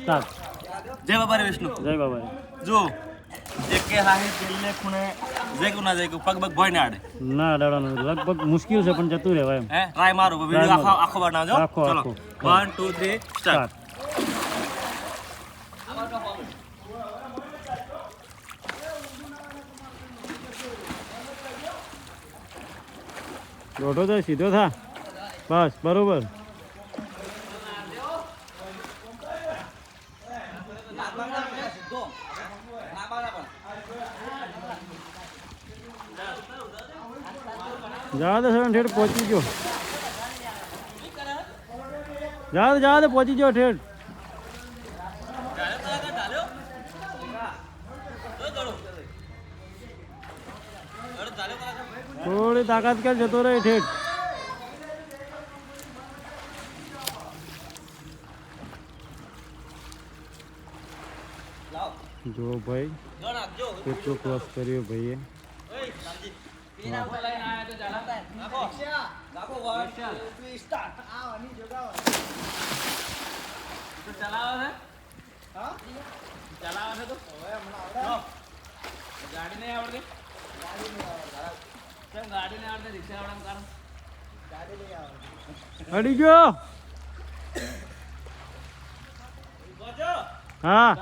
Start. જય બાબા રે વિષ્ણુ. જય બાબા. જો એક કે હાહી દિલને ખૂણે જઈકું ના જઈકું પગ પગ ભોય ના આડે ના અડાડવાનું લગભગ મુશ્કેલ છે પણ જતું રહેવાય એમ. હે ટ્રાય મારો વિડિયો આખો આખો બનાવજો. આખો, ચલો આખો. 1 2 3 સ્ટાર્ટ. દોઢો તો સીધો થા બસ બરોબર. જવા દે સર ઠેઠ પહોંચી ગયો. જવા દે પહોંચી ગયો ઠેઠ. થોડી તાકાત કર જતો રહે ઠેઠ. જો ભાઈ કેટલો ક્રોસ કર્યો ભાઈએ. અડી ગયો. હા